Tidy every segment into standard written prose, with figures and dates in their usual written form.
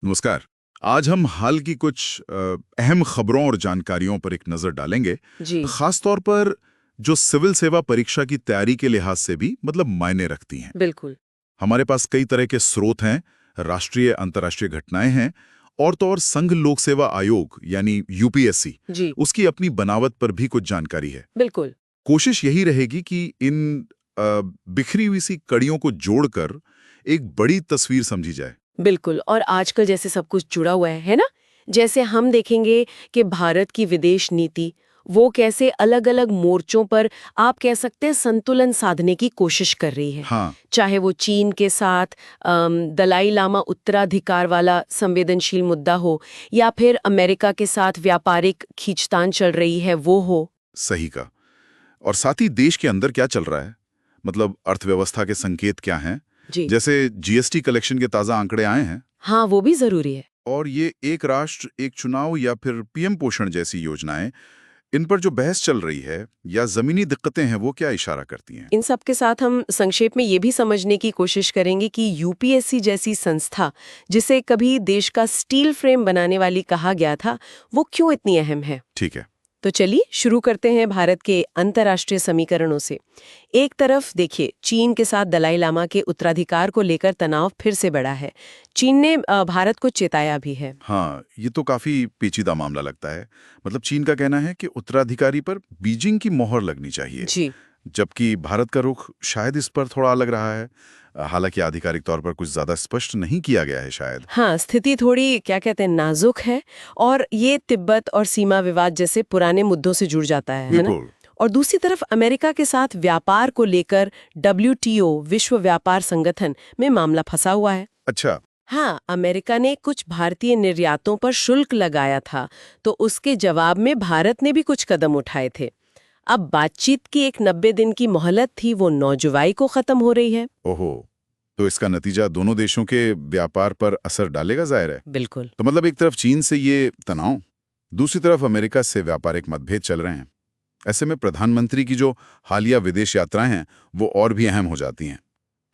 नमस्कार। आज हम हाल की कुछ अहम खबरों और जानकारियों पर एक नजर डालेंगे। जी। खास तौर पर जो सिविल सेवा परीक्षा की तैयारी के लिहाज से भी मायने रखती हैं। बिल्कुल। हमारे पास कई तरह के स्रोत हैं, राष्ट्रीय अंतर्राष्ट्रीय घटनाएं हैं, और तो और संघ लोक सेवा आयोग यानी यूपीएससी, जी। उसकी अपनी बनावट पर भी कुछ जानकारी है। बिल्कुल। कोशिश यही रहेगी कि इन बिखरी हुई सी कड़ियों को जोड़कर एक बड़ी तस्वीर समझी जाए। बिल्कुल, और आजकल जैसे सब कुछ जुड़ा हुआ है ना? जैसे हम देखेंगे कि भारत की विदेश नीति, वो कैसे अलग-अलग मोर्चों पर आप कह सकते हैं संतुलन साधने की कोशिश कर रही है। हाँ, चाहे वो चीन के साथ दलाई लामा उत्तराधिकार वाला संवेदनशील मुद्दा हो, या फिर अमेरिका के साथ व्यापारिक खींचतान चल रही है वो हो। सही का। और साथ ही देश के अंदर क्या चल रहा है, अर्थव्यवस्था के संकेत क्या हैं। जी। जैसे जीएसटी कलेक्शन के ताज़ा आंकड़े आए हैं, हाँ, वो भी ज़रूरी है। और ये एक राष्ट्र एक चुनाव या फिर पीएम पोषण जैसी योजनाएं, इन पर जो बहस चल रही है या जमीनी दिक्कतें हैं, वो क्या इशारा करती हैं। इन सब के साथ हम संक्षेप में ये भी समझने की कोशिश करेंगे कि यूपीएससी जैसी संस्था, जिसे कभी देश का स्टील फ्रेम बनाने वाली कहा गया था, वो क्यों इतनी अहम है। ठीक है। तो चलिए शुरू करते हैं भारत के अंतर्राष्ट्रीय समीकरणों से। एक तरफ देखिए, चीन के साथ दलाई लामा के उत्तराधिकार को लेकर तनाव फिर से बढ़ा है। चीन ने भारत को चेताया भी है। हाँ, ये तो काफी पेचीदा मामला लगता है। चीन का कहना है कि उत्तराधिकारी पर बीजिंग की मोहर लगनी चाहिए, जी। जबकि भारत का रुख शायद इस पर थोड़ा अलग रहा है। हालांकि आधिकारिक तौर पर कुछ ज्यादा स्पष्ट नहीं किया गया है शायद। हाँ, स्थिति थोड़ी क्या कहते हैं नाजुक है, और ये तिब्बत और सीमा विवाद जैसे पुराने मुद्दों से जुड़ जाता है ना? बिल्कुल। और दूसरी तरफ अमेरिका के साथ व्यापार को लेकर डब्ल्यूटीओ विश्व व्यापार संगठन में मामला फंसा हुआ है। अच्छा। हाँ, अमेरिका ने कुछ भारतीय निर्यातों पर शुल्क लगाया था, तो उसके जवाब में भारत ने भी कुछ कदम उठाए थे। अब बातचीत की एक 90 दिन की मोहलत थी, वो 9 जुलाई को खत्म हो रही है। ओहो, तो इसका नतीजा दोनों देशों के व्यापार पर असर डालेगा, जाहिर है। बिल्कुल। तो एक तरफ चीन से ये तनाव, दूसरी तरफ अमेरिका से व्यापारिक मतभेद चल रहे हैं। ऐसे में प्रधानमंत्री की जो हालिया विदेश यात्राएं हैं, वो और भी अहम हो जाती हैं।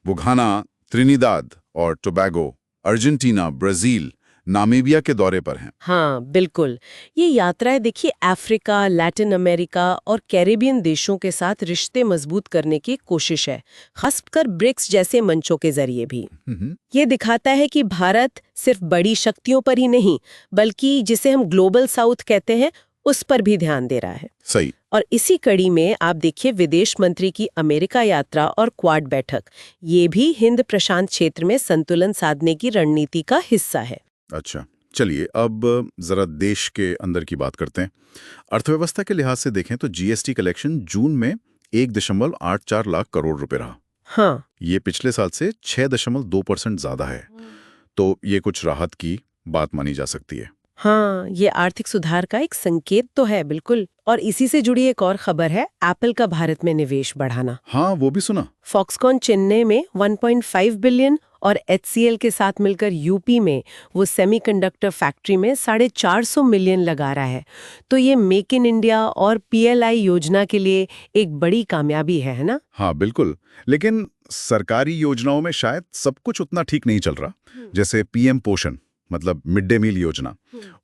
वो घाना, त्रिनिदाद और टोबैगो, अर्जेंटीना, ब्राजील, नामीबिया के दौरे पर हैं। हाँ, बिल्कुल। ये यात्राएं देखिए अफ्रीका, लैटिन अमेरिका और कैरेबियन देशों के साथ रिश्ते मजबूत करने की कोशिश है, खासकर ब्रिक्स जैसे मंचों के जरिए भी। ये दिखाता है कि भारत सिर्फ बड़ी शक्तियों पर ही नहीं, बल्कि जिसे हम ग्लोबल साउथ कहते हैं, उस पर भी ध्यान दे रहा है। सही। और इसी कड़ी में आप देखिए विदेश मंत्री की अमेरिका यात्रा और क्वाड बैठक, ये भी हिंद प्रशांत क्षेत्र में संतुलन साधने की रणनीति का हिस्सा है। अच्छा, चलिए अब जरा देश के अंदर की बात करते हैं। अर्थव्यवस्था के लिहाज से देखें तो जीएसटी कलेक्शन जून में 1.84 लाख करोड़ रुपए रहा। हाँ। ये पिछले साल से 6.2% ज्यादा है। तो ये कुछ राहत की बात मानी जा सकती है। हाँ, ये आर्थिक सुधार का एक संकेत तो है, बिल्कुल। और इसी से जुड़ी एक और खबर है, एप्पल का भारत में निवेश बढ़ाना। हाँ, वो भी सुना। फॉक्सकॉन चेन्नई में 1.5 बिलियन और एचसीएल के साथ मिलकर यूपी में वो सेमीकंडक्टर फैक्ट्री में 450 मिलियन लगा रहा है। तो ये मेक इन इंडिया और पीएलआई योजना के लिए एक बड़ी कामयाबी है ना? हाँ, बिल्कुल। लेकिन सरकारी योजनाओं में शायद सब कुछ उतना ठीक नहीं चल रहा। जैसे पीएम पोषण, मिड डे मील योजना,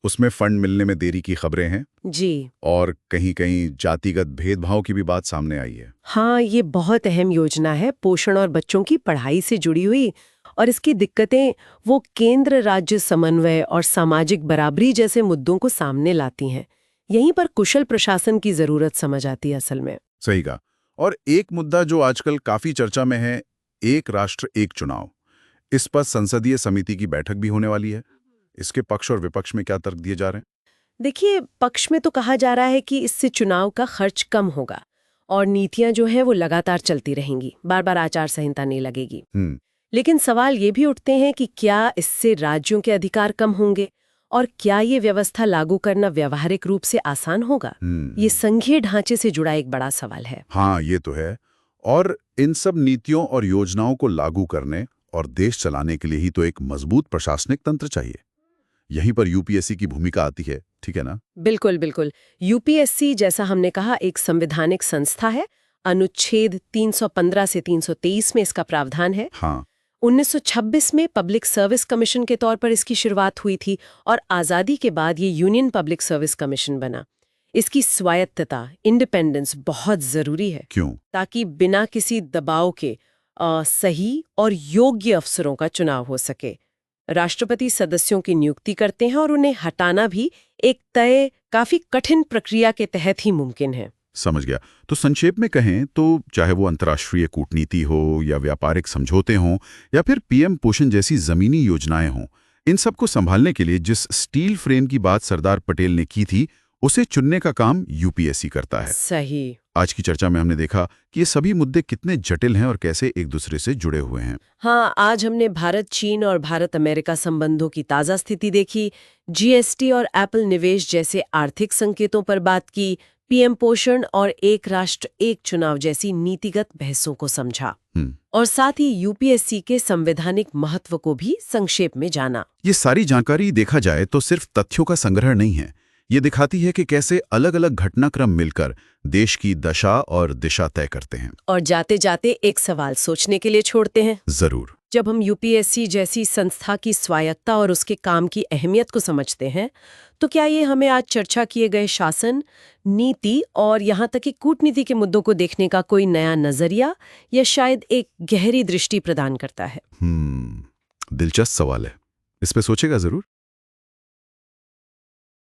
उसमें फंड मिलने में देरी की खबरें हैं। जी। और कहीं-कहीं जातिगत भेदभाव की भी बात सामने आई है। हाँ, ये बहुत अहम योजना है, पोषण और बच्चों की पढ़ाई से जुड़ी हुई। और इसकी दिक्कतें वो केंद्र राज्य समन्वय और सामाजिक बराबरी जैसे मुद्दों को सामने लाती हैं। यहीं पर कुशल प्रशासन की जरूरत समझ आती है असल में। सही कहा। और एक मुद्दा जो आजकल काफी चर्चा में है, एक राष्ट्र एक चुनाव। इस पर संसदीय समिति की बैठक भी होने वाली है। इसके पक्ष और विपक्ष में क्या तर्क दिए जा रहे हैं? देखिए, पक्ष में तो कहा जा रहा है कि इससे चुनाव का खर्च कम होगा और नीतियां जो है वो लगातार चलती रहेंगी, बार बार आचार संहिता नहीं लगेगी। लेकिन सवाल ये भी उठते हैं कि क्या इससे राज्यों के अधिकार कम होंगे, और क्या ये व्यवस्था लागू करना व्यवहारिक रूप से आसान होगा? ये संघीय ढांचे से जुड़ा एक बड़ा सवाल है। हाँ, ये तो है। और इन सब नीतियों और योजनाओं को लागू करने और देश चलाने के लिए ही तो एक मजबूत प्रशासनिक तंत्र चाहिए। यहीं पर यूपीएससी की भूमिका आती है, ठीक है ना? बिल्कुल बिल्कुल। यूपीएससी, जैसा हमने कहा, एक संवैधानिक संस्था है। अनुच्छेद 315 से 323 में इसका प्रावधान है। हाँ। 1926 में पब्लिक सर्विस कमीशन के तौर पर इसकी शुरुआत हुई थी और आज़ादी के बाद ये यूनियन पब्लिक सर्विस कमीशन बना। इसकी स्वायत्तता, इंडिपेंडेंस बहुत ज़रूरी है। क्यों? ताकि बिना किसी दबाव के सही और योग्य अफसरों का चुनाव हो सके। राष्ट्रपति सदस्यों की नियुक्ति करते हैं और उन्हें हटाना भी एक तय, काफी कठिन प्रक्रिया के तहत ही मुमकिन है। समझ गया। तो संक्षेप में कहें तो चाहे वो अंतर्राष्ट्रीय कूटनीति हो या व्यापारिक समझौते हों या फिर पीएम पोषण जैसी जमीनी योजनाएं हों, इन सब को संभालने के लिए जिस स्टील फ्रेम की बात सरदार पटेल ने की थी, उसे चुनने का काम यूपीएससी करता है। सही। आज की चर्चा में हमने देखा कि ये सभी मुद्दे कितने जटिल हैं और कैसे एक दूसरे से जुड़े हुए हैं। हाँ, आज हमने भारत चीन और भारत अमेरिका संबंधों की ताज़ा स्थिति देखी, जीएसटी और एप्पल निवेश जैसे आर्थिक संकेतों पर बात की, पीएम पोषण और एक राष्ट्र एक चुनाव जैसी नीतिगत बहसों को समझा और साथ ही यूपीएससी के संवैधानिक महत्व को भी संक्षेप में जाना। ये सारी जानकारी देखा जाए तो सिर्फ तथ्यों का संग्रह नहीं है, ये दिखाती है कि कैसे अलग अलग घटनाक्रम मिलकर देश की दशा और दिशा तय करते हैं। और जाते जाते एक सवाल सोचने के लिए छोड़ते हैं। जरूर। जब हम यूपीएससी जैसी संस्था की स्वायत्तता और उसके काम की अहमियत को समझते हैं, तो क्या ये हमें आज चर्चा किए गए शासन, नीति और यहाँ तक कि कूटनीति के मुद्दों को देखने का कोई नया नजरिया या शायद एक गहरी दृष्टि प्रदान करता है? दिलचस्प सवाल है, इस पे सोचेगा जरूर।